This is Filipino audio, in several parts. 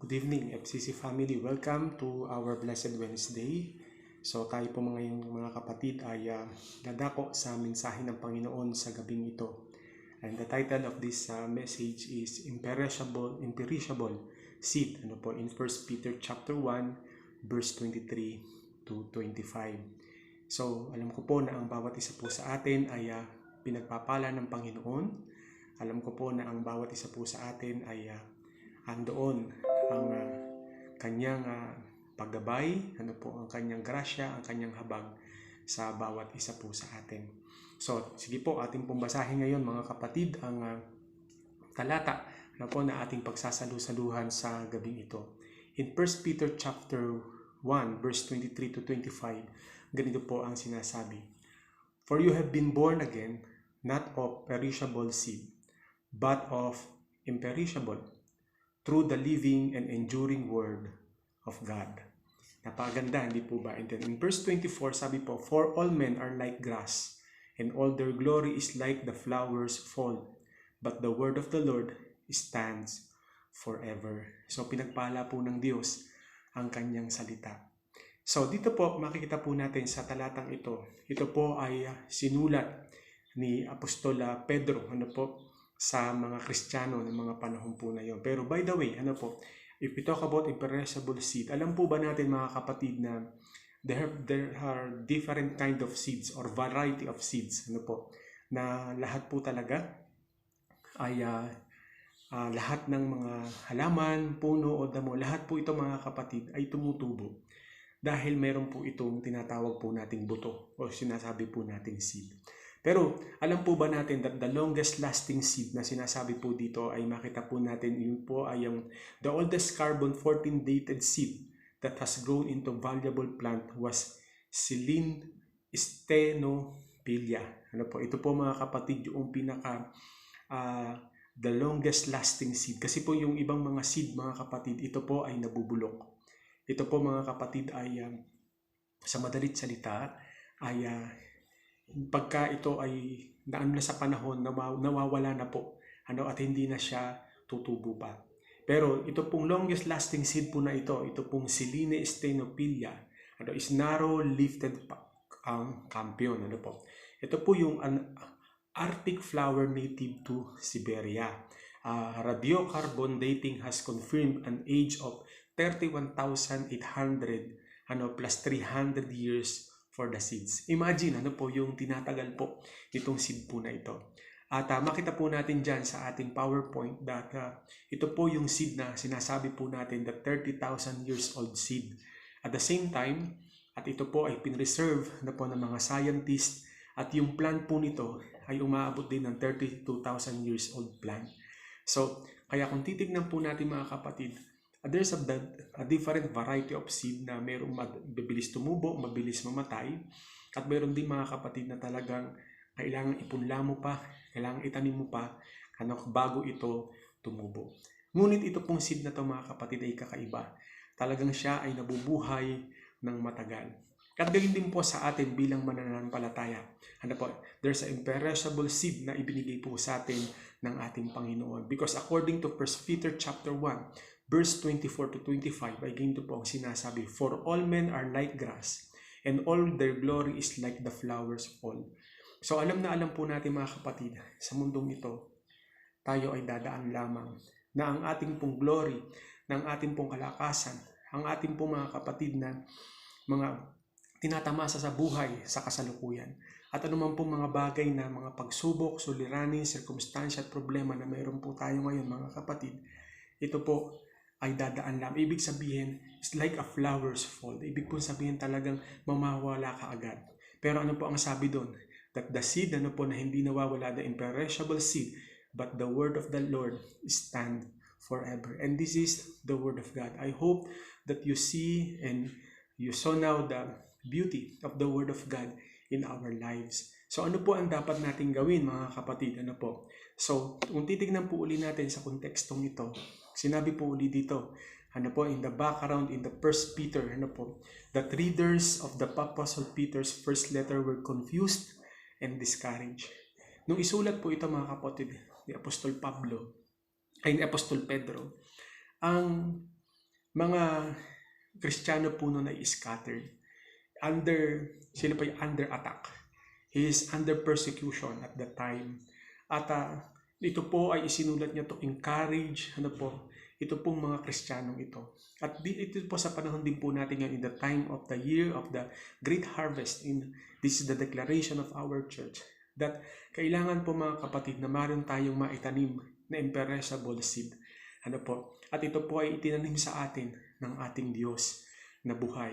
Good evening, FCC family. Welcome to our Blessed Wednesday. So tayo po mga kapatid ay dadako sa mensahe ng Panginoon sa gabing ito. And the title of this message is Imperishable Seed. Ano po, in 1 Peter chapter 1, verse 23 to 25. So alam ko po na ang bawat isa po sa atin ay pinagpapala ng Panginoon. Alam ko po na ang bawat isa po sa atin ay andoon ang kanyang paggabay, ang kanyang grasya, ang kanyang habag sa bawat isa po sa atin. So, sige po, ating pong basahin ngayon mga kapatid ang talata na ating pagsasalu-saluhan sa gabing ito. In 1 Peter chapter 1, verse 23 to 25, ganito po ang sinasabi. For you have been born again, not of perishable seed, but of imperishable, through the living and enduring word of God. Napakaganda, hindi po ba? And then in verse 24, sabi po, for all men are like grass, and all their glory is like the flowers fall. But the word of the Lord stands forever. So pinagpala po ng Diyos ang kanyang salita. So dito po, makikita po natin sa talatang ito. Ito po ay sinulat ni Apostol Pedro, sa mga Kristiyano ng mga panahon po na yon. Pero by the way, if we talk about imperishable seed, alam po ba natin mga kapatid na there are different kind of seeds or variety of seeds, na lahat po talaga ay lahat ng mga halaman, puno o damo, lahat po ito mga kapatid ay tumutubo dahil meron po itong tinatawag po nating buto o sinasabi po nating seed. Pero alam po ba natin that the longest lasting seed na sinasabi po dito ay makita po natin yun po ay yung the oldest carbon-14 dated seed that has grown into valuable plant was Silene stenopilia. Ito po mga kapatid yung pinaka the longest lasting seed. Kasi po yung ibang mga seed mga kapatid, ito po ay nabubulok. Ito po mga kapatid ay sa madalit salita ay pagka ito ay naano na sa panahon, nawawala na po at hindi na siya tutubo pa. Pero ito pong longest lasting seed po na ito pong Silene stenopilia, is narrow leafed campion. Ito po yung Arctic flower native to Siberia. Radiocarbon dating has confirmed an age of 31,800 plus 300 years for the seeds. Imagine yung tinatagal po itong seed po na ito. At makita po natin dyan sa ating PowerPoint that ito po yung seed na sinasabi po natin, the 30,000 years old seed. At the same time, at ito po ay pinreserve na po ng mga scientists at yung plant po nito ay umaabot din ng 32,000 years old plant. So, kaya kung titignan po natin mga kapatid, there's a different variety of seed na mayroong mabilis tumubo, mabilis mamatay, at mayroon din mga kapatid na talagang kailangan ipunla mo pa, kailangan itanim mo pa bago ito tumubo. Ngunit ito pong seed na ito mga kapatid ay kakaiba. Talagang siya ay nabubuhay ng matagal. At gayon din po sa atin bilang mananampalataya. There's an imperishable seed na ibinigay po sa atin ng ating Panginoon. Because according to 1 Peter chapter 1, verse 24 to 25, ay ganito po ang sinasabi, for all men are like grass, and all their glory is like the flowers fall. So alam na alam po natin mga kapatid, sa mundong ito, tayo ay dadaan lamang na ang ating pong glory, ng ating pong kalakasan, ang ating pong mga kapatid na mga tinatamasa sa buhay sa kasalukuyan. At anuman pong mga bagay na mga pagsubok, suliranin, sirkumstansya at problema na mayroon po tayo ngayon mga kapatid, ito po ay dadaan lang. Ibig sabihin, it's like a flowers fall. Ibig po sabihin talagang mamawala ka agad. Pero ano po ang sabi doon? That the seed na hindi nawawala, the imperishable seed, but the word of the Lord stand forever. And this is the word of God. I hope that you see and you saw now the beauty of the word of God in our lives. So ano po ang dapat nating gawin mga kapatid? So kung titignan po uli natin sa kontekstong ito, sinabi po uli dito, in the background in the 1 Peter, that readers of the Apostle Peter's first letter were confused and discouraged. Nung isulat po ito mga kapatid ni Apostol Pedro, ang mga Kristiyano po noon ay scattered. Sila po ay under attack. He is under persecution at that time. At ito po ay isinulat niya to encourage, ito pong mga Kristiyanong ito. At ito po sa panahon din po natin ngayon, in the time of the year of the great harvest, this is the declaration of our church, that kailangan po mga kapatid na maroon tayong maitanim na imperishable seed. At ito po ay itinanim sa atin ng ating Diyos na buhay.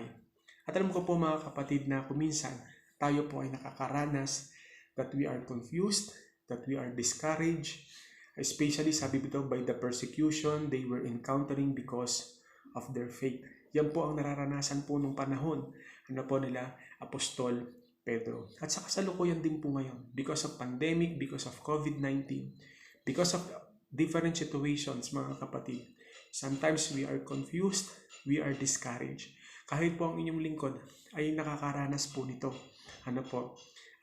At alam ko po mga kapatid na kuminsan tayo po ay nakakaranas that we are confused, that we are discouraged, especially sabi dito by the persecution they were encountering because of their faith. Yan po ang nararanasan po nung panahon nila Apostol Pedro. At sa kasalukuyan din po ngayon, because of pandemic, because of COVID-19, because of different situations mga kapatid, sometimes we are confused, we are discouraged. Kahit po ang inyong lingkod ay nakakaranas po nito.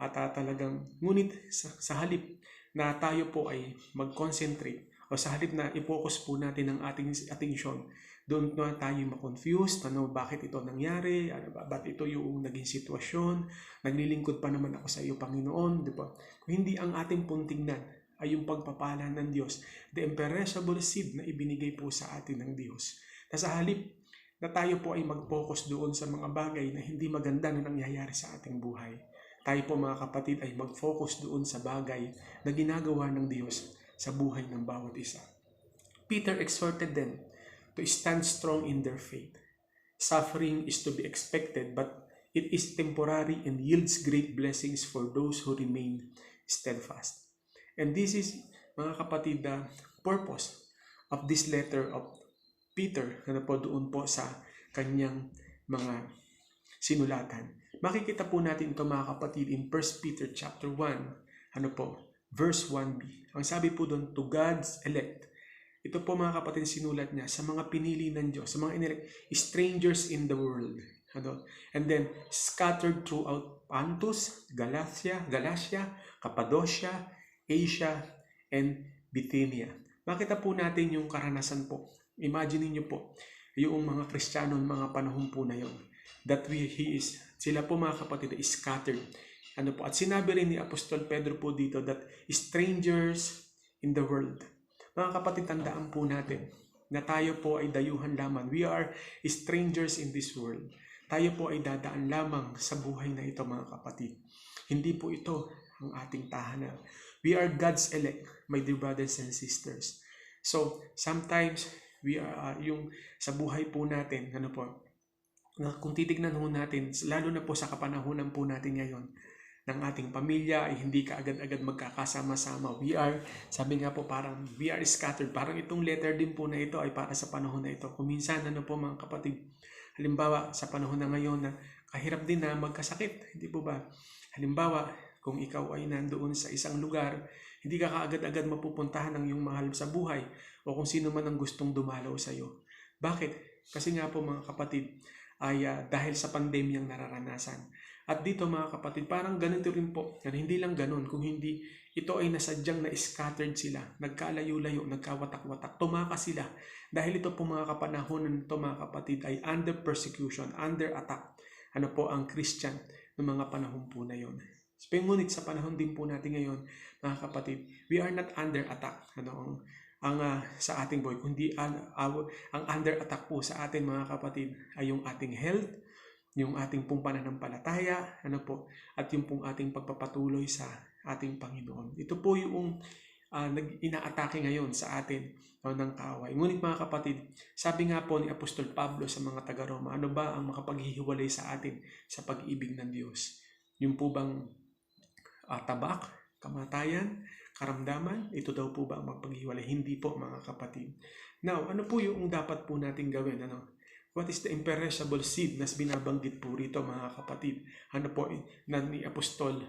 At talagang, ngunit sa halip na tayo po ay mag-concentrate o sa halip na i-focus po natin ang ating atensyon, doon na tayo ma-confused, bakit ito nangyari, ba't ito yung naging sitwasyon, naglilingkod pa naman ako sa iyo Panginoon, di ba? Kung hindi ang ating pong tingnan ay yung pagpapala ng Diyos, the imperishable seed na ibinigay po sa atin ng Diyos. Na sa halip na tayo po ay mag-focus doon sa mga bagay na hindi maganda na nangyayari sa ating buhay, tayo po mga kapatid ay mag-focus doon sa bagay na ginagawa ng Diyos sa buhay ng bawat isa. Peter exhorted them to stand strong in their faith. Suffering is to be expected, but it is temporary and yields great blessings for those who remain steadfast. And this is, mga kapatid, the purpose of this letter of Peter, doon po sa kanyang mga sinulatan. Makikita po natin ito mga kapatid in 1 Peter chapter 1, verse 1b. Ang sabi po doon, to God's elect. Ito po mga kapatid sinulat niya sa mga pinili ng Diyos, sa mga strangers in the world. And then scattered throughout Pontus, Galatia, Cappadocia, Asia, and Bithynia. Makita po natin yung karanasan po. Imagine niyo po, yung mga Kristiyano ng mga panahon po na yon, that sila po mga kapatid is scattered. At sinabi rin ni Apostol Pedro po dito that strangers in the world. Mga kapatid, tandaan po natin na tayo po ay dayuhan lamang. We are strangers in this world. Tayo po ay dadaan lamang sa buhay na ito mga kapatid. Hindi po ito ang ating tahanan. We are God's elect, my dear brothers and sisters. So, sometimes, we are yung sa buhay po natin, kung titignan ho natin, lalo na po sa kapanahunan po natin ngayon, ng ating pamilya ay hindi ka agad-agad magkakasama-sama. Sabi nga po parang we are scattered. Parang itong letter din po na ito ay para sa panahon na ito. Kung minsan, po mga kapatid, halimbawa sa panahon na ngayon na kahirap din na magkasakit, hindi po ba? Halimbawa, kung ikaw ay nandoon sa isang lugar, hindi ka kaagad-agad mapupuntahan ng iyong mahal sa buhay o kung sino man ang gustong dumalaw sa iyo. Bakit? Kasi nga po mga kapatid, ay dahil sa pandemyang nararanasan. At dito mga kapatid, parang ganito rin po. Hindi lang ganun, kung hindi ito ay nasadyang na-scattered sila, nagkalayo-layo, nagkawatak-watak, tumakas sila. Dahil ito po mga kapanahonan nito mga kapatid ay under persecution, under attack. Ang Christian ng mga panahon po na yon. Ngunit sa panahon din po natin ngayon, mga kapatid, we are not under attack. Sa ating buhay, kundi ang under attack po sa atin mga kapatid ay yung ating health, yung ating pong pananampalataya, at yung pong ating pagpapatuloy sa ating Panginoon. Ito po yung ina-atake ngayon sa atin ng kaaway. Ngunit mga kapatid, sabi nga po ni Apostol Pablo sa mga taga-Roma, ano ba ang makapaghihiwalay sa atin sa pag-ibig ng Diyos? Yung po bang tabak, kamatayan, karamdaman, ito daw po ba ang magpaghiwalay? Hindi po mga kapatid. Now, ano po yung dapat po natin gawin? What is the imperishable seed na binabanggit po rito mga kapatid? Na ni Apostol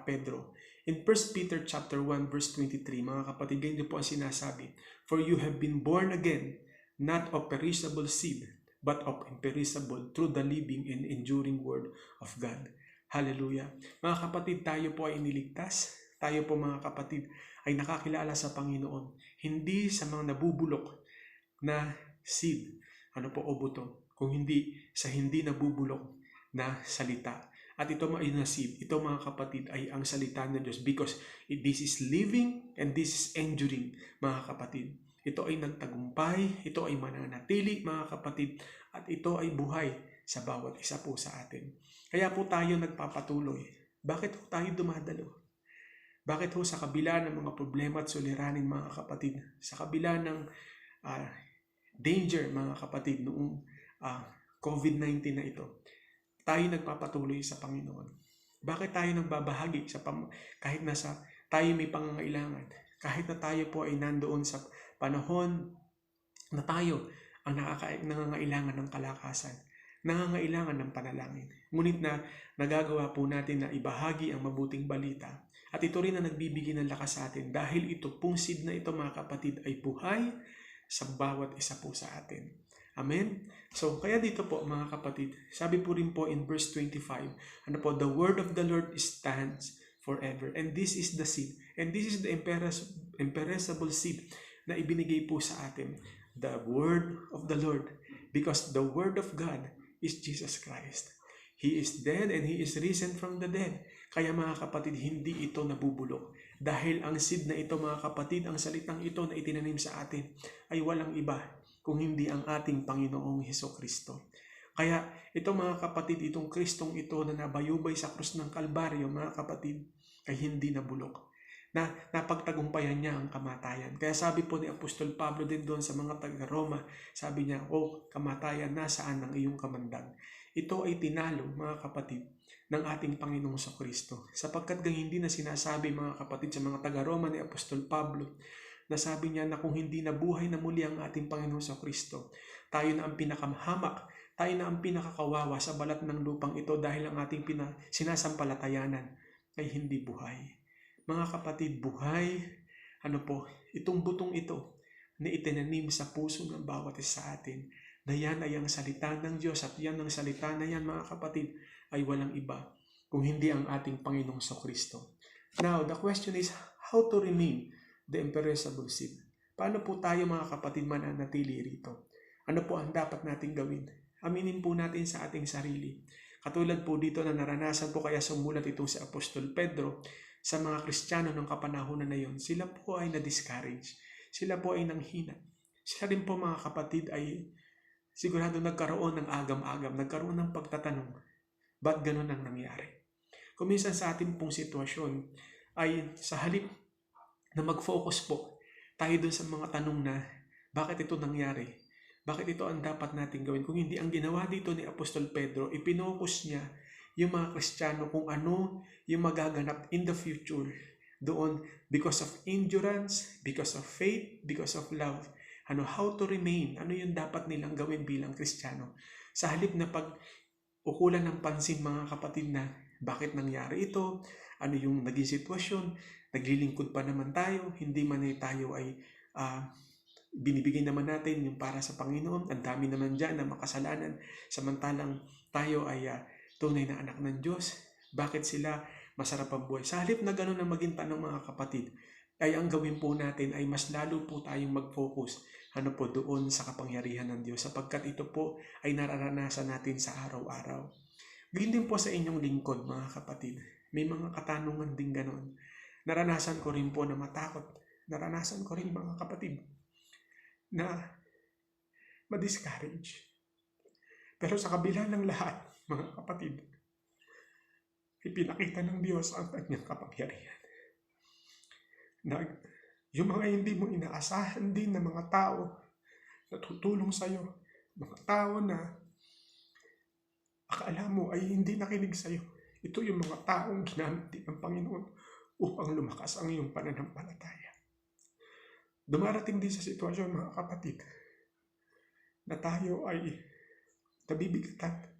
Pedro. In 1 Peter chapter 1 verse 23, mga kapatid, ganyan po ang sinasabi. For you have been born again, not of perishable seed, but of imperishable through the living and enduring word of God. Hallelujah. Mga kapatid, tayo po ay iniligtas. Tayo po mga kapatid ay nakakilala sa Panginoon. Hindi sa mga nabubulok na seed. o buto, kung hindi sa hindi nabubulok na salita. At ito mga inasid, ito mga kapatid ay ang salita ng Diyos because this is living and this is enduring mga kapatid. Ito ay nagtagumpay, ito ay mananatili mga kapatid, at ito ay buhay sa bawat isa po sa atin. Kaya po tayo nagpapatuloy. Bakit po tayo dumadalo? Bakit po sa kabila ng mga problema at suliranin mga kapatid, sa kabila ng danger mga kapatid noong COVID-19 na ito, tayo nagpapatuloy sa Panginoon? Bakit tayo nagbabahagi kahit nasa tayo may pangangailangan, kahit na tayo po ay nandoon sa panahon na tayo ang nangangailangan ng kalakasan, nangangailangan ng panalangin. Ngunit na nagagawa po natin na ibahagi ang mabuting balita. At ito rin ang nagbibigay ng lakas sa atin dahil ito pong seed na ito mga kapatid ay buhay sa bawat isa po sa atin. Amen? So, kaya dito po mga kapatid, sabi po rin po in verse 25, the word of the Lord stands forever. And this is the seed. And this is the imperishable seed na ibinigay po sa atin. The word of the Lord. Because the word of God is Jesus Christ. He is dead and He is risen from the dead. Kaya mga kapatid, hindi ito nabubulok. Dahil ang seed na ito mga kapatid, ang salitang ito na itinanim sa atin ay walang iba kung hindi ang ating Panginoong Hesukristo. Kaya ito mga kapatid, itong Kristong ito na nabayubay sa krus ng Kalbaryo mga kapatid, ay hindi nabulok. Na napagtagumpayan niya ang kamatayan. Kaya sabi po ni Apostol Pablo din doon sa mga taga-Roma, sabi niya, kamatayan, nasaan ang iyong kamandag? Ito ay tinalo mga kapatid ng ating Panginoong Kristo. Sapagkat hindi na sinasabi mga kapatid sa mga taga-Roma ni Apostol Pablo, na sabi niya na kung hindi nabuhay na muli ang ating Panginoong Kristo, tayo na ang pinakamahamak, tayo na ang pinakakawawa sa balat ng lupang ito dahil ang ating sinasampalatayanan ay hindi buhay. Mga kapatid, buhay, itong butong ito na itinanim sa puso ng bawat isa sa atin, na yan ay ang salita ng Diyos, at yan ang salita na yan mga kapatid ay walang iba kung hindi ang ating Panginoong Kristo. Now, the question is how to remain the imperishable seed. Paano po tayo mga kapatid mananatili rito? Ano po ang dapat nating gawin? Aminin po natin sa ating sarili. Katulad po dito na naranasan po kaya sumulat itong si Apostol Pedro sa mga Kristiyano ng kapanahunan na yon. Sila po ay na-discourage. Sila po ay nanghina. Sila rin po mga kapatid ay sigurado nagkaroon ng agam-agam, nagkaroon ng pagtatanong, ba't ganun ang nangyari? Kung minsan sa ating pong sitwasyon ay sa halip na mag-focus po tayo dun sa mga tanong na bakit ito nangyari? Bakit ito ang dapat natin gawin? Kung hindi ang ginawa dito ni Apostol Pedro, ipinokus niya yung mga Kristiyano kung ano yung magaganap in the future doon because of endurance, because of faith, because of love. How to remain, ano yung dapat nilang gawin bilang Kristiyano. Sa halip na pag-ukulan ng pansin mga kapatid na bakit nangyari ito, ano yung naging sitwasyon, naglilingkod pa naman tayo, hindi man ay tayo ay binibigay naman natin yung para sa Panginoon, ang dami naman dyan na makasalanan, samantalang tayo ay tunay na anak ng Diyos. Bakit sila masarap ang buhay? Sa halip na gano'n na maging tanong mga kapatid, ay ang gawin po natin ay mas lalo po tayong mag-focus doon sa kapangyarihan ng Diyos, sapagkat ito po ay nararanasan natin sa araw-araw. Gayun din po sa inyong lingkod mga kapatid. May mga katanungan din gano'n. Naranasan ko rin po na matakot. Naranasan ko rin mga kapatid na ma-discourage. Pero sa kabila ng lahat, mga kapatid, ipinakita ng Diyos ang kanyang kapangyarihan. Na yung mga hindi mo inaasahan din na mga tao na tutulong sa'yo, mga tao na akala mo ay hindi nakinig sa'yo, ito yung mga taong ginamit din ng Panginoon upang lumakas ang iyong pananampalataya. Dumarating din sa sitwasyon mga kapatid na tayo ay nabibigatan.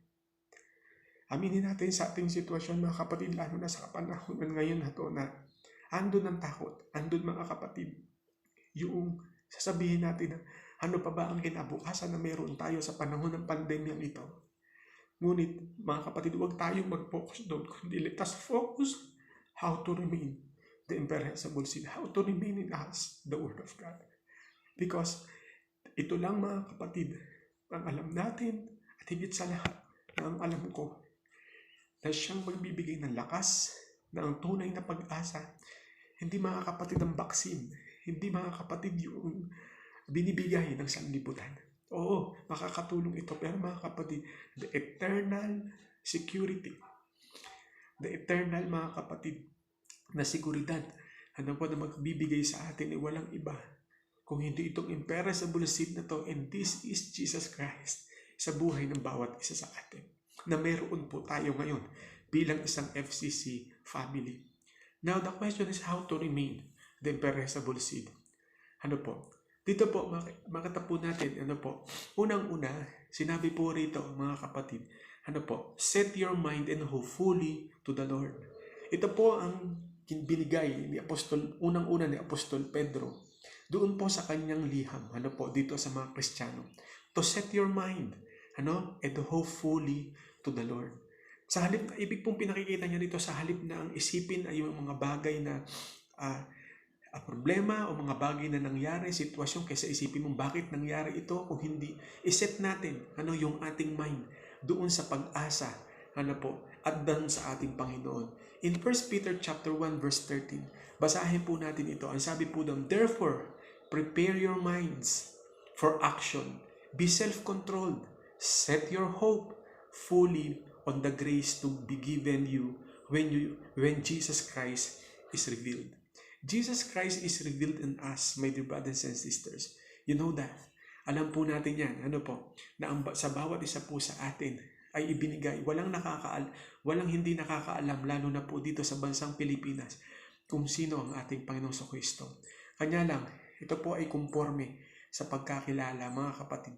Aminin natin sa ating sitwasyon mga kapatid, lalo na sa kapanahonan ngayon na ito na andun ang takot, andun mga kapatid, yung sasabihin natin na ano pa ba ang kinabukasan na meron tayo sa panahon ng pandemyang ito. Ngunit mga kapatid, huwag tayong mag-focus doon, kundi let us focus how to remain the imperishable seed, how to remain in us the Word of God. Because ito lang mga kapatid Ang alam natin, at higit sa lahat, na ang alam ko, na siyang magbibigay ng lakas, na ang tunay na pag-asa, hindi mga kapatid ang baksin, hindi mga kapatid yung binibigay ng sanlibutan. Oo, makakatulong ito, pero mga kapatid, the eternal security, the eternal mga kapatid na seguridad, ano po na magbibigay sa atin ay walang iba kung hindi itong imperishable seed na to, and this is Jesus Christ sa buhay ng bawat isa sa atin, na meron po tayo ngayon bilang isang FCC family. Now, the question is how to remain the imperishable seed. Ano po? Dito po, makita po natin, ano po, unang-una, sinabi po rito, mga kapatid, ano po, set your mind and hope fully to the Lord. Ito po ang binigay ni Apostol, unang-una ni Apostol Pedro, doon po sa kanyang liham, ano po, dito sa mga Kristiyano, to set your mind, ano, and hope fully to the Lord. Sa halip, ibig pong pinakikita niya dito, sa halip na ang isipin ay yung mga bagay na problema o mga bagay na nangyari, sitwasyon, kaysa isipin mo bakit nangyari ito, kung hindi, iset natin, ano, yung ating mind doon sa pag-asa, ano po, at doon sa ating Panginoon. In 1 Peter chapter 1 verse 13, basahin po natin ito. Ang sabi po doon, therefore, prepare your minds for action. Be self-controlled. Set your hope fully on the grace to be given you when Jesus Christ is revealed. Jesus Christ is revealed in us, my dear brothers and sisters. You know that. Alam po natin yan, ano po, na sa bawat isa po sa atin ay ibinigay. Walang hindi nakakaalam, lalo na po dito sa bansang Pilipinas, kung sino ang ating Panginoong Kristo. Kanya lang, ito po ay konforme sa pagkakilala, mga kapatid,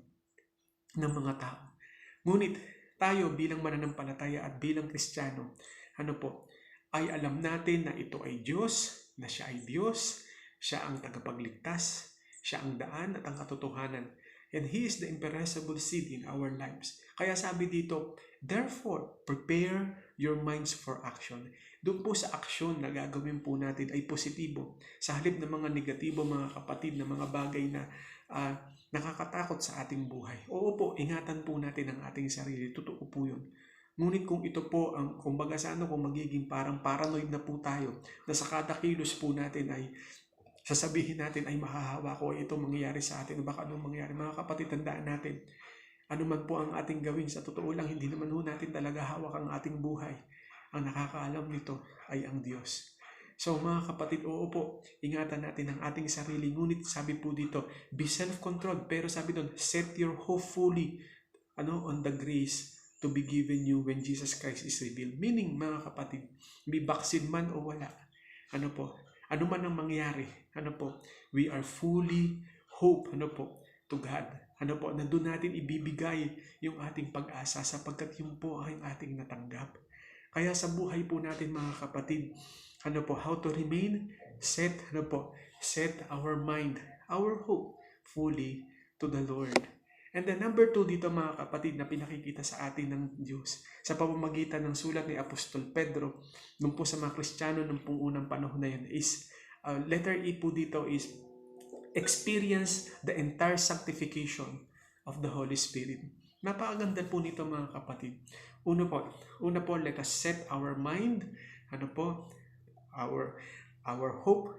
ng mga tao. Ngunit tayo bilang mananampalataya at bilang Kristiyano, ano po, ay alam natin na ito ay Diyos, na siya ay Diyos, siya ang tagapagligtas, siya ang daan at ang katotohanan. And He is the imperishable seed in our lives. Kaya sabi dito, therefore, prepare your minds for action. Doon po sa aksyon na gagawin po natin ay positibo. Sa halip ng mga negatibo, mga kapatid, na mga bagay na nakakatakot sa ating buhay. Oo po, ingatan po natin ang ating sarili. Totoo po yun. Ngunit kung ito po ang, kumbaga sa ano, kung magiging parang paranoid na po tayo, na sa kada kilos po natin ay sasabihin natin ay mahahawa ko, ito mangyayari sa atin, baka anong mangyayari. Mga kapatid, tandaan natin, ano man po ang ating gawin, sa totoo lang, hindi naman natin talaga hawak ang ating buhay. Ang nakakaalam nito ay ang Diyos. So mga kapatid, oo po, ingatan natin ang ating sarili. Ngunit sabi po dito, be self-controlled. Pero sabi doon, set your hope fully on the grace to be given you when Jesus Christ is revealed. Meaning, mga kapatid, may vaccine man o wala, ano man ang mangyari, we are fully hope, to God. Na doon natin ibibigay yung ating pag-asa sapagkat yun po ang ating natanggap. Kaya sa buhay po natin, mga kapatid, how to remain, set our mind, our hope fully to the Lord. And then number 2 dito, mga kapatid, na pinakikita sa atin ng Diyos sa pamamagitan ng sulat ni Apostol Pedro nung po sa mga Kristiyano nung pong unang panahon na yun is, letter E po dito is experience the entire sanctification of the Holy Spirit. Napakaganda po nito, mga kapatid. Una po, let us set our mind, our hope,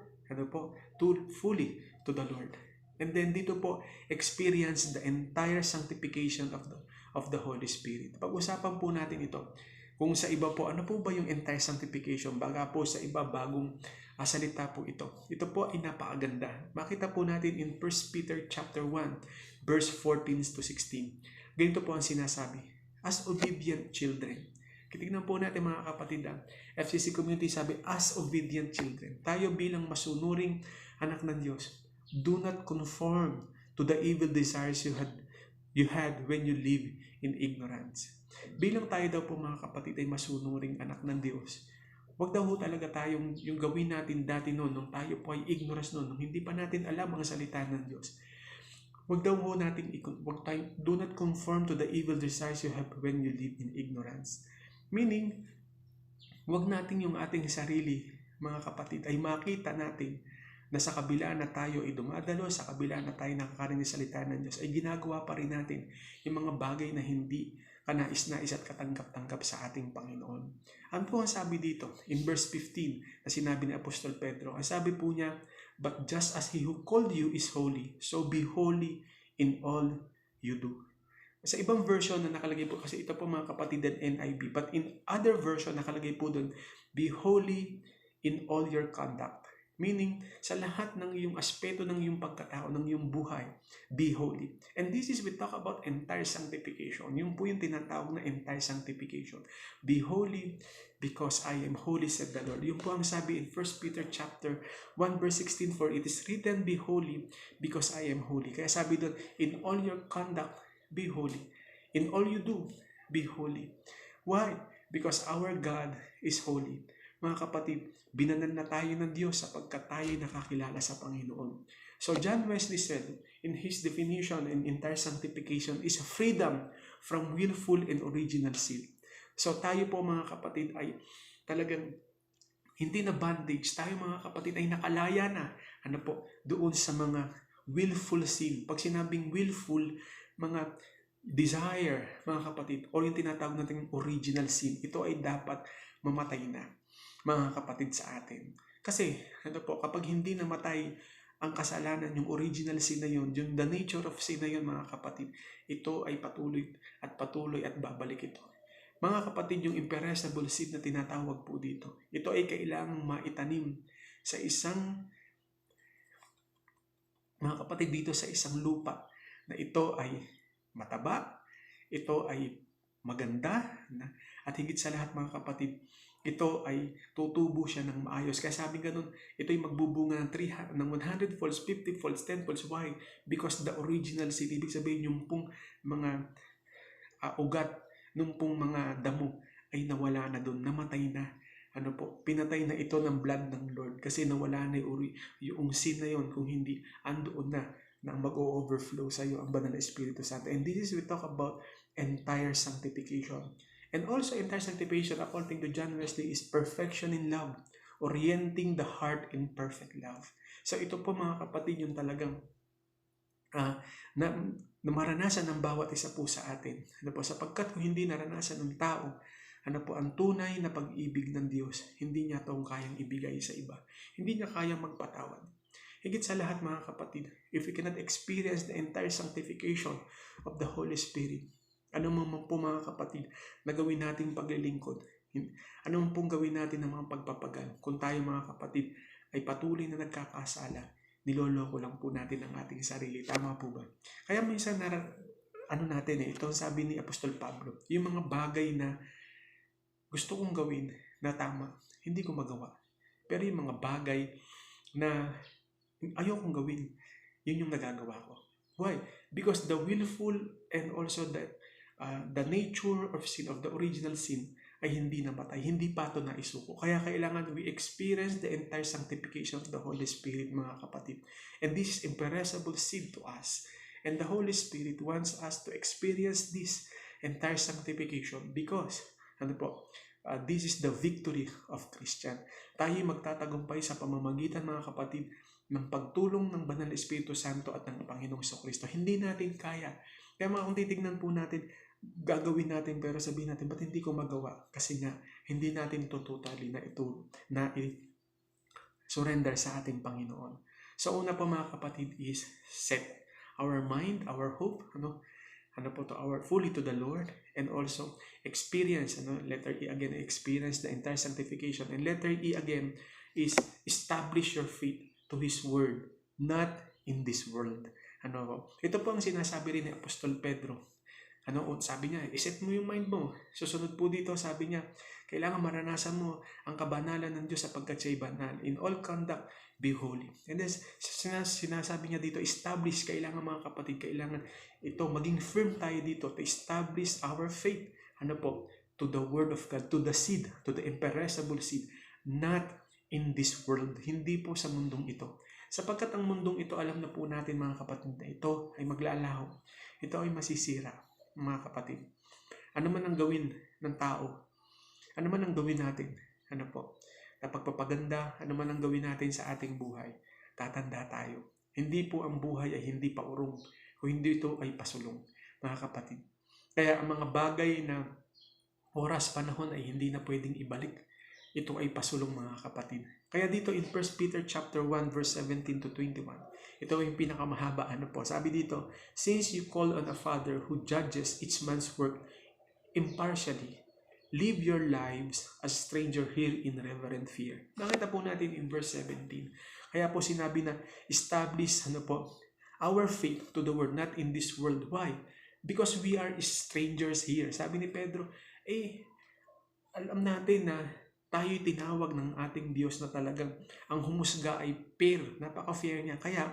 fully to the Lord. And then dito po, experience the entire sanctification of the Holy Spirit. Pag-usapan po natin ito. Kung sa iba po, ano po ba yung entire sanctification? Baga po sa iba, bagong salita po ito. Ito po ay napakaganda. Makita po natin in 1 Peter chapter 1, verse 14 to 16. Ganito po ang sinasabi. As obedient children. Kitignan po natin, mga kapatid, FCC community sabi, as obedient children. Tayo bilang masunuring anak ng Diyos, do not conform to the evil desires you had when you live in ignorance. Bilang tayo daw po, mga kapatid, ay masunuring anak ng Diyos, wag daw po talaga tayong yung gawin natin dati noon, nung tayo po ay ignorance noon, nung hindi pa natin alam ang salita ng Diyos. Wag daw po natin, do not conform to the evil desires you have when you live in ignorance. Meaning, wag natin yung ating sarili, mga kapatid, ay makita natin na sa kabila na tayo ay dumadalo, sa kabila na tayo nakakarinig ng salita ng Diyos, ay ginagawa pa rin natin yung mga bagay na hindi kanais-nais at katanggap-tanggap sa ating Panginoon. Ano po ang sabi dito? In verse 15 na sinabi ni Apostol Pedro, ang sabi po niya, "But just as He who called you is holy, so be holy in all you do." Sa ibang version na nakalagay po, kasi ito po mga kapatid ng NIV, but in other version nakalagay po doon, "Be holy in all your conduct." Meaning, sa lahat ng iyong aspeto ng iyong pagkatao, ng iyong buhay, be holy. And this is, we talk about entire sanctification. Yung po yung tinatawag na entire sanctification. Be holy because I am holy, said the Lord. Yung po ang sabi in 1 Peter chapter 1 verse 16, "For it is written, be holy because I am holy." Kaya sabi doon, in all your conduct, be holy. In all you do, be holy. Why? Because our God is holy. Mga kapatid, binanan na tayo ng Diyos sapagkat tayo nakakilala sa Panginoon. So John Wesley said, in his definition in entire sanctification is freedom from willful and original sin. So tayo po mga kapatid ay talagang hindi na bondage. Tayo mga kapatid ay nakalaya na doon sa mga willful sin. Pag sinabing willful, mga desire, mga kapatid, o yung tinatawag natin original sin, ito ay dapat mamatay na, mga kapatid, sa atin. Kasi, kapag hindi namatay ang kasalanan, yung original sin na yun, yung the nature of sin na yun, mga kapatid, ito ay patuloy at babalik ito. Mga kapatid, yung imperishable seed na tinatawag po dito, ito ay kailangang maitanim sa isang, mga kapatid, dito sa isang lupa na ito ay mataba, ito ay maganda, at higit sa lahat, mga kapatid, ito ay tutubo siya ng maayos. Kaya sabi ganun, ito ay magbubunga ng 100 folds, 50 folds, 10 folds. Why? Because the original seed, ibig sabihin yung pong mga ugat, nung pong mga damo ay nawala na doon, namatay na. Pinatay na ito ng blood ng Lord kasi nawala na yung sin na yun, kung hindi, andoon na mag-o-overflow sa iyo ang banal na Espiritu Santo. And this is, we talk about entire sanctification. And also, entire sanctification, according to John Wesley, is perfection in love, orienting the heart in perfect love. So ito po, mga kapatid, yung talagang na maranasan ng bawat isa po sa atin. Sapagkat kung hindi naranasan ng tao, ang tunay na pag-ibig ng Diyos, hindi niya itong kayang ibigay sa iba. Hindi niya kayang magpatawad. Higit sa lahat, mga kapatid, if we cannot experience the entire sanctification of the Holy Spirit, ano man po, mga kapatid, na gawin nating paglilingkod, ano man pong gawin natin ng mga pagpapagal, kung tayo, mga kapatid, ay patuloy na nagkakasala, niloloko lang po natin ang ating sarili. Tama po ba? Kaya minsan, ito sabi ni Apostol Pablo, yung mga bagay na gusto kong gawin na tama, hindi ko magawa. Pero yung mga bagay na ayokong gawin, yun yung nagagawa ko. Why? Because the willful and also the nature of sin, of the original sin, ay hindi namatay, hindi pa ito naisuko. Kaya kailangan we experience the entire sanctification of the Holy Spirit, mga kapatid. And this is imperishable seed to us. And the Holy Spirit wants us to experience this entire sanctification because, this is the victory of Christian. Tayo magtatagumpay sa pamamagitan, mga kapatid, ng pagtulong ng Banal na Espiritu Santo at ng Panginoong Jesucristo. Hindi natin kaya. Kaya kung titignan po natin, gagawin natin pero sabihin natin, ba't hindi ko magawa? Kasi nga, hindi natin ito totally na surrender sa ating Panginoon. So una po, mga kapatid, is set our mind, our hope, fully to the Lord, and also experience, letter E again, experience the entire sanctification. And letter E again is establish your faith to His Word, not in this world. Ito po ang sinasabi rin ni Apostol Pedro. Sabi niya, iset mo yung mind mo. Susunod po dito, sabi niya, kailangan maranasan mo ang kabanalan ng Diyos sapagkat siya'y banal. In all conduct, be holy. And then, sinasabi niya dito, establish, kailangan, mga kapatid, kailangan ito, maging firm tayo dito to establish our faith. To the Word of God, to the seed, to the imperishable seed, not in this world. Hindi po sa mundong ito. Sapagkat ang mundong ito, alam na po natin, mga kapatid, na ito ay maglalaho. Ito ay masisira, mga kapatid. Ano man ang gawin ng tao, ano man ang gawin natin, na pagpapaganda, ano man ang gawin natin sa ating buhay, tatanda tayo. Hindi po ang buhay ay hindi pa urong, o hindi ito ay pasulong, mga kapatid. Kaya ang mga bagay na oras, panahon ay hindi na pwedeng ibalik. Ito ay pasulong, mga kapatid. Kaya dito in 1 Peter chapter 1 verse 17 to 21, ito yung pinakamahaba po. Sabi dito, since you call on a Father who judges each man's work impartially, live your lives as stranger here in reverent fear. Nakita po natin in verse 17. Kaya po sinabi na establish our faith to the world, not in this world. Why? Because we are strangers here. Sabi ni Pedro, alam natin na tayo'y tinawag ng ating Diyos na talagang ang humusga ay fair. Napaka-fair niya. Kaya,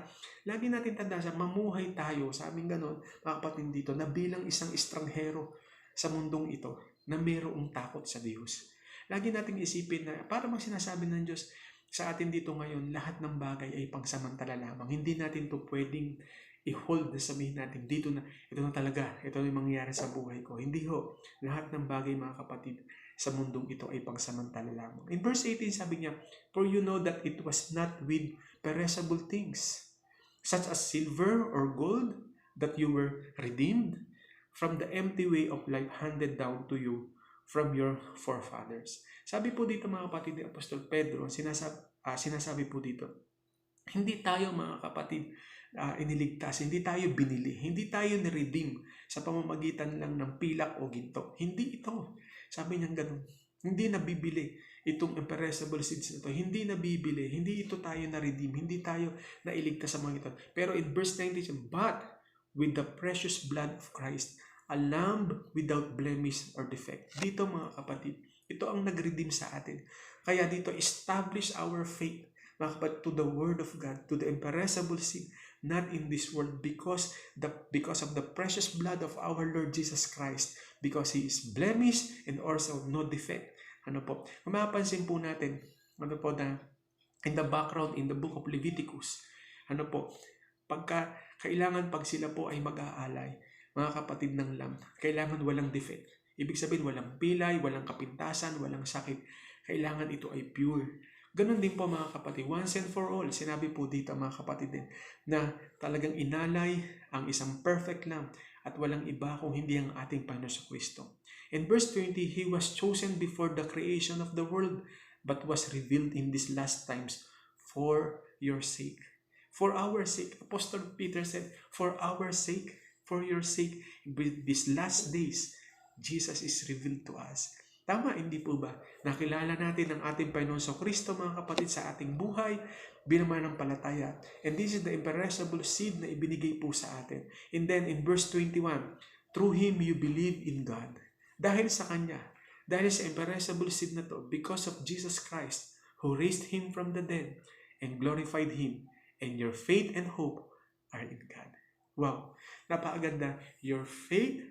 lagi natin tandaan, mamuhay tayo, sabing ganon, mga kapatid dito, na bilang isang estranghero sa mundong ito, na mayroong takot sa Diyos. Lagi nating isipin na, para sinasabi ng Diyos sa atin dito ngayon, lahat ng bagay ay pangsamantala lamang. Hindi natin to pwedeng i-hold na sabihin natin dito na, ito na talaga, ito na yung mangyayari sa buhay ko. Hindi ho. Lahat ng bagay, mga kapatid, sa mundong ito ay pangsamantala lamang. In verse 18, sabi niya, for you know that it was not with perishable things, such as silver or gold, that you were redeemed from the empty way of life handed down to you from your forefathers. Sabi po dito, mga kapatid, ni Apostol Pedro, sinasabi po dito, hindi tayo, mga kapatid, iniligtas, hindi tayo binili, hindi tayo ni-redeem sa pamamagitan lang ng pilak o ginto. Hindi ito. Sabi niya ganun. Hindi nabibili itong imperishable seeds na ito. Hindi nabibili. Hindi ito tayo na-redeem. Hindi tayo nailigtas sa mga ito. Pero in verse 19, but with the precious blood of Christ, a lamb without blemish or defect. Dito, mga kapatid, ito ang nag-redeem sa atin. Kaya dito, establish our faith, mga kapatid, to the word of God, to the imperishable seed, not in this world, because of the precious blood of our Lord Jesus Christ, because He is blemished and also no defect. Kung mapapansin po natin, na in the background, in the book of Leviticus, kailangan pag sila po ay mag-aalay, mga kapatid ng lamb, kailangan walang defect. Ibig sabihin, walang pilay, walang kapintasan, walang sakit. Kailangan ito ay pure. Ganun din po, mga kapatid, once and for all, sinabi po dito, mga kapatid din, na talagang inalay ang isang perfect lamb at walang iba kung hindi ang ating Panginoon Kristo. In verse 20, He was chosen before the creation of the world, but was revealed in these last times for your sake. For our sake. Apostle Peter said, for our sake, for your sake, with these last days, Jesus is revealed to us. Tama, hindi po ba? Nakilala natin ang ating Panginoon sa Kristo, mga kapatid, sa ating buhay bilang mananampalataya. And this is the imperishable seed na ibinigay po sa atin. And then in verse 21, through Him you believe in God. Dahil sa Kanya, dahil sa imperishable seed na to, because of Jesus Christ, who raised Him from the dead and glorified Him, and your faith and hope are in God. Wow, napakaganda. Your faith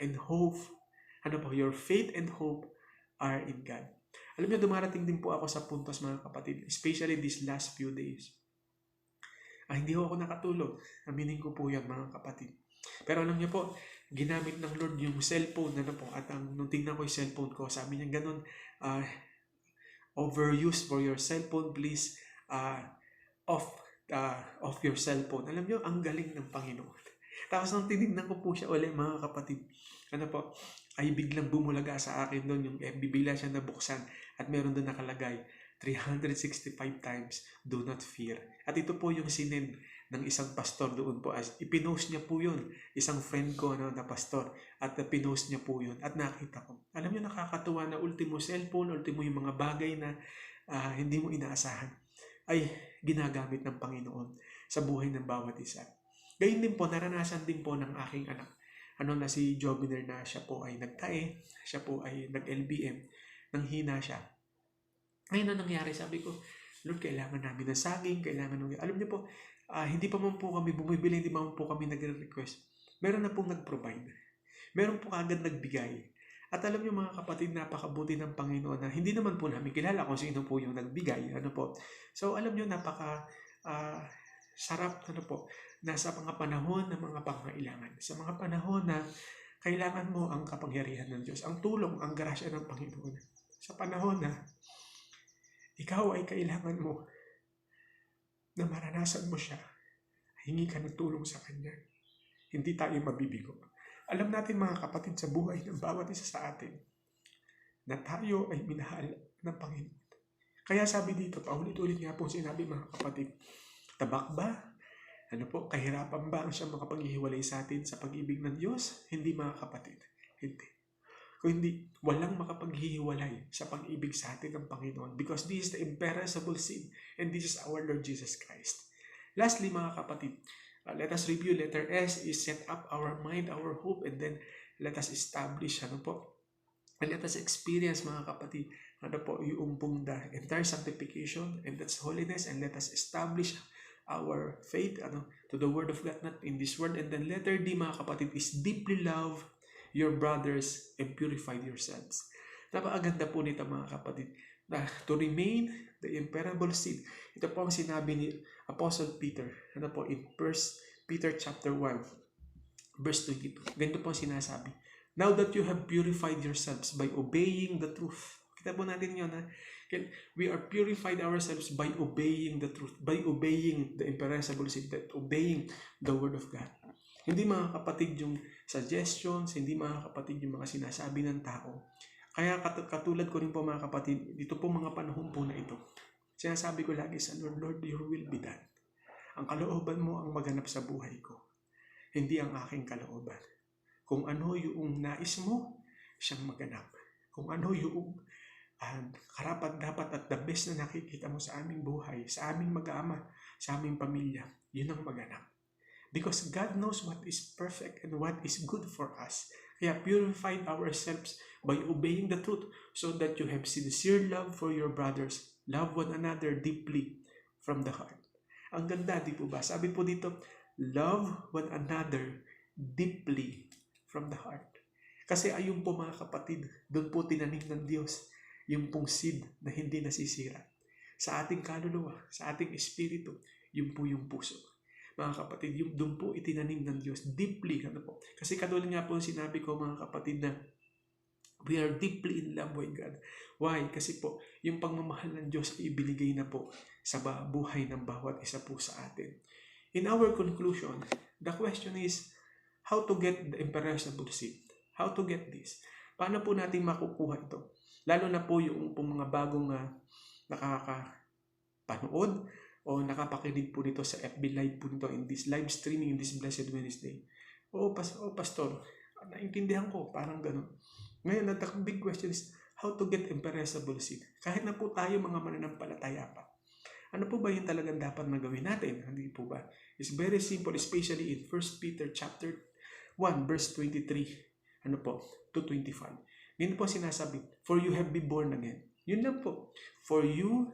and hope, your faith and hope are in God. Alam niyo, dumarating din po ako sa puntos, mga kapatid, especially these last few days. Hindi ako nakatulog. Aminin ko po yan, mga kapatid. Pero alam niyo po, ginamit ng Lord yung cellphone, at nung tingnan ko yung cellphone ko, sabi niya ganun, overuse for your cellphone, please, off your cellphone. Alam niyo, ang galing ng Panginoon. Tapos nung tinignan ko po siya ulit, mga kapatid, ay biglang bumulaga sa akin doon yung FB, bigla siya nabuksan at meron doon nakalagay 365 times, do not fear. At ito po yung sinend ng isang pastor doon po. Ipinost niya po yun, isang friend ko na pastor, at pinost niya po yun at nakita ko. Alam niyo, nakakatuwa na ultimo cellphone, ultimo yung mga bagay na hindi mo inaasahan ay ginagamit ng Panginoon sa buhay ng bawat isa. Gayun din po, naranasan din po ng aking anak. Na si Joviner, na siya po ay nagtae, siya po ay nag-LBM, nanghina siya. Ngayon na nangyari, sabi ko, Lord, kailangan namin ng saging, alam niyo po, hindi pa man po kami bumibili, hindi pa man po kami nagre-request. Meron na pong nag-provide. Meron po agad nagbigay. At alam niyo, mga kapatid, napakabuti ng Panginoon na hindi naman po namin kilala kung sino po yung nagbigay. So alam niyo, sarap nasa mga panahon ng mga pangailangan. Sa mga panahon na kailangan mo ang kapangyarihan ng Diyos, ang tulong, ang grasya ng Panginoon. Sa panahon na ikaw ay kailangan mo na maranasan mo siya, hingi ka ng tulong sa Kanya. Hindi tayo mabibigo. Alam natin mga kapatid sa buhay ng bawat isa sa atin na tayo ay minahal ng Panginoon. Kaya sabi dito, paulit-ulit nga po sinabi mga kapatid, tabak ba? Kahirapan ba ang siyang makapaghihiwalay sa atin sa pag-ibig ng Diyos? Hindi mga kapatid. Hindi. Kung hindi, walang makapaghihiwalay sa pag-ibig sa atin ng Panginoon because this is the imperishable seed and this is our Lord Jesus Christ. Lastly mga kapatid, let us review. Letter S is set up our mind, our hope, and then let us establish, and let us experience mga kapatid, yung pong the entire sanctification, and that's holiness, and let us establish our faith to the Word of God, not in this world. And then letter D mga kapatid is deeply love your brothers and purify yourselves. Napakaganda po nito mga kapatid, na to remain the imperishable seed. Ito po ang sinabi ni Apostle Peter, in 1 Peter chapter 1, verse 22. Ganito po ang sinasabi. Now that you have purified yourselves by obeying the truth. Kita po natin yun, we are purified ourselves by obeying the truth, by obeying the imperishable seed, obeying the Word of God. Hindi mga kapatid yung suggestions, hindi mga kapatid yung mga sinasabi ng tao. Kaya katulad ko rin po mga kapatid, dito po mga panahon po na ito, sinasabi ko lagi sa Lord, Lord, your will be done. Ang kalooban mo ang maganap sa buhay ko, hindi ang aking kalooban. Kung ano yung nais mo, siyang maganap. Kung ano yung karapat-dapat at the best na nakikita mo sa aming buhay, sa aming mag-ama, sa aming pamilya, yun ang maganap. Because God knows what is perfect and what is good for us. Kaya purify ourselves by obeying the truth so that you have sincere love for your brothers. Love one another deeply from the heart. Ang ganda, di po ba? Sabi po dito, love one another deeply from the heart. Kasi ayun po mga kapatid, doon po tinanim ng Diyos yung pong seed na hindi nasisira. Sa ating kaluluwa, sa ating espiritu, yun po yung puso. Mga kapatid, yung doon po itinanim ng Diyos deeply. Kasi katulad nga po sinabi ko mga kapatid na we are deeply in love with God. Why? Kasi po, yung pagmamahal ng Diyos ay ibinigay na po sa buhay ng bawat isa po sa atin. In our conclusion, the question is, how to get the imperishable seed? How to get this? Paano po natin makukuha ito? Lalo na po yung mga bagong nakakapanood o nakapakinig po nito sa FB Live po nito in this live streaming in this Blessed Wednesday. Pastor, naintindihan ko, parang gano'n. Ngayon, the big question is, how to get imperishable seed? Kahit na po tayo mga mananampalataya pa. Ano po ba yung talagang dapat na gawin natin? Hindi po ba? It's very simple, especially in 1 Peter chapter 1, verse 23, to 25. Dito po sinasabi, for you have been born again. Yun lang po. For you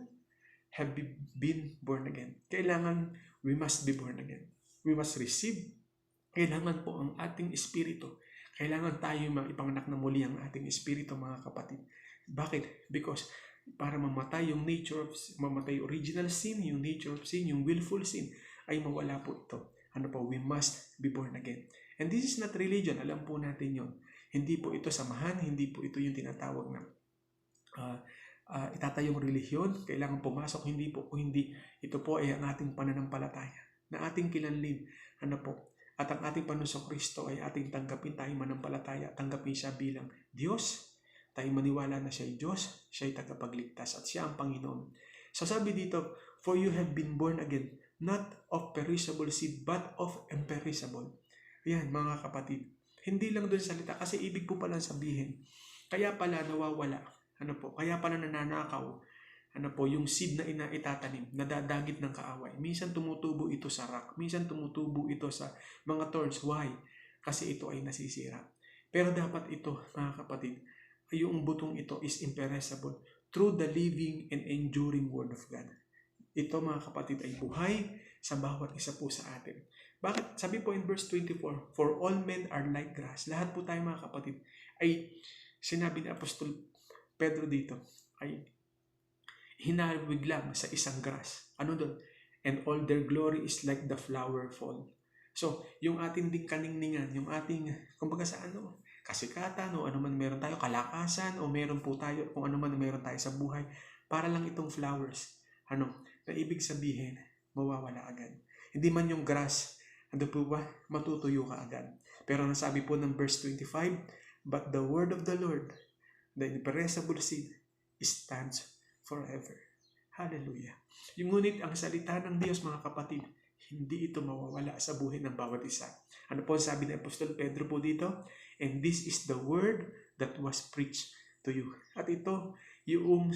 have been born again. Kailangan, we must be born again. We must receive. Kailangan po ang ating espiritu. Kailangan tayo ipanganak na muli ang ating espiritu, mga kapatid. Bakit? Because para mamatay yung mamatay original sin, yung nature of sin, yung willful sin, ay mawala po ito. We must be born again. And this is not religion. Alam po natin yun. Hindi po ito samahan, hindi po ito yung tinatawag na itatayong relihiyon, kailangan pumasok, hindi po, hindi. Ito po ay ang ating pananampalataya, na ating kilanlin, at ang ating Panginoong Kristo ay ating tanggapin, tayo manampalataya, tanggapin siya bilang Diyos, tayo maniwala na siya ay Diyos, siya ay tagapagligtas, at siya ang Panginoon. So sabi dito, for you have been born again, not of perishable seed, but of imperishable. Yan mga kapatid. Hindi lang doon salita kasi ibig po pala sabihin. Kaya pala nawawala. Kaya pala nananakaw. Yung seed na itatanim, nadadagit ng kaaway. Minsan tumutubo ito sa rock. Minsan tumutubo ito sa mga thorns. Why? Kasi ito ay nasisira. Pero dapat ito, mga kapatid, yung butong ito is imperishable through the living and enduring Word of God. Ito mga kapatid ay buhay sa bawat isa po sa atin. Bakit? Sabi po in verse 24, for all men are like grass. Lahat po tayo mga kapatid ay sinabi ni Apostol Pedro dito ay hinawig lang sa isang grass. Ano doon? And all their glory is like the flower fall. So, yung ating ding kaningningan, yung ating, kumbaga sa kasikatan o ano man meron tayo, kalakasan o meron po tayo, kung ano man meron tayo sa buhay, para lang itong flowers. Na ibig sabihin, mawawala agad. Hindi man yung grass, ano po ba, matutuyo ka agad. Pero nasabi po ng verse 25, but the word of the Lord, the imperishable seed, stands forever. Hallelujah. Yung ngunit ang salita ng Diyos, mga kapatid, hindi ito mawawala sa buhay ng bawat isa. Ano po sabi ng Apostol Pedro po dito? And this is the word that was preached to you. At ito, yung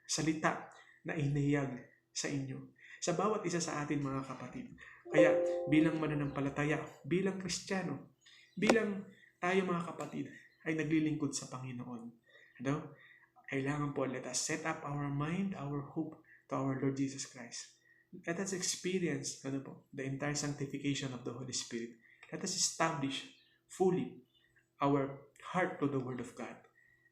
salita na inihayag sa inyo. Sa bawat isa sa atin, mga kapatid. Kaya bilang mananampalataya, bilang Kristiyano, bilang tayo mga kapatid, ay naglilingkod sa Panginoon. Ano? Kailangan po, let us set up our mind, our hope to our Lord Jesus Christ. Let us experience the entire sanctification of the Holy Spirit. Let us establish fully our heart to the Word of God.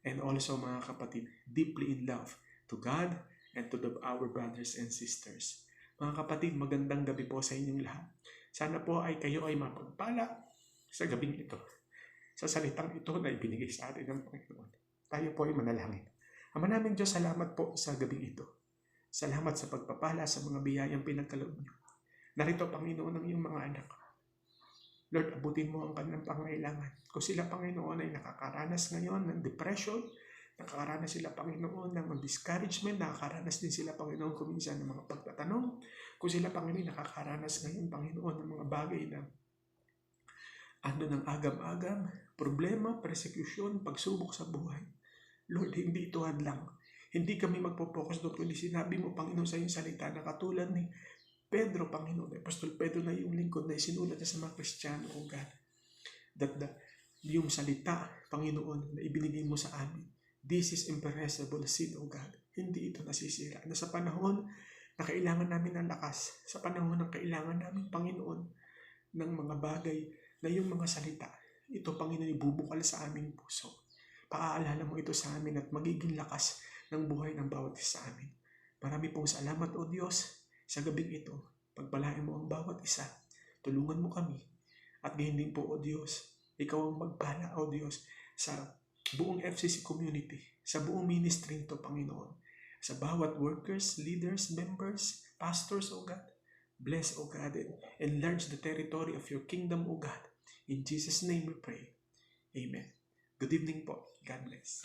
And also, mga kapatid, deeply in love to God and to our brothers and sisters. Mga kapatid, magandang gabi po sa inyong lahat. Sana po ay kayo ay mapagpala sa gabing ito. Sa salitang ito na ibinigay sa atin ng Panginoon. Tayo po ay manalangin. Ama namin Diyos, salamat po sa gabing ito. Salamat sa pagpapala sa mga biyayang pinagkaloob niyo. Narito, Panginoon, ang iyong mga anak. Lord, abutin mo ang kanilang pangailangan. Kung sila, Panginoon, ay nakakaranas ngayon ng depression, nakakaranas sila, Panginoon, ng discouragement, nakakaranas din sila, Panginoon, kuminsan ng mga pagtatanong. Kung sila, Panginoon, nakakaranas ngayon, Panginoon, ng mga bagay na ng agam-agam, problema, persecution, pagsubok sa buhay. Lord, hindi ito hadlang. Hindi kami magpo-focus doon, kundi sinabi mo, Panginoon, sa iyong salita na katulad ni Pedro, Panginoon, Apostol Pedro na yung lingkod na isinulat sa mga Kristiyano, O God, that yung salita, Panginoon, na ibinigay mo sa amin, this is imperishable seed, O God. Hindi ito nasisira. Na sa panahon na kailangan namin ng lakas, sa panahon ng kailangan namin, Panginoon, ng mga bagay na yung mga salita, ito, Panginoon, ibubukal sa aming puso. Paaalala mo ito sa amin at magiging lakas ng buhay ng bawat isa sa amin. Marami pong salamat, O Diyos, sa gabing ito. Pagpalain mo ang bawat isa. Tulungan mo kami. At gayon din po, O Diyos, ikaw ang magpala, O Diyos, sa buong FCC community, sa buong ministry ito, Panginoon. Sa bawat workers, leaders, members, pastors, O God. Bless, O God, and enlarge the territory of your kingdom, O God. In Jesus' name we pray. Amen. Good evening po. God bless.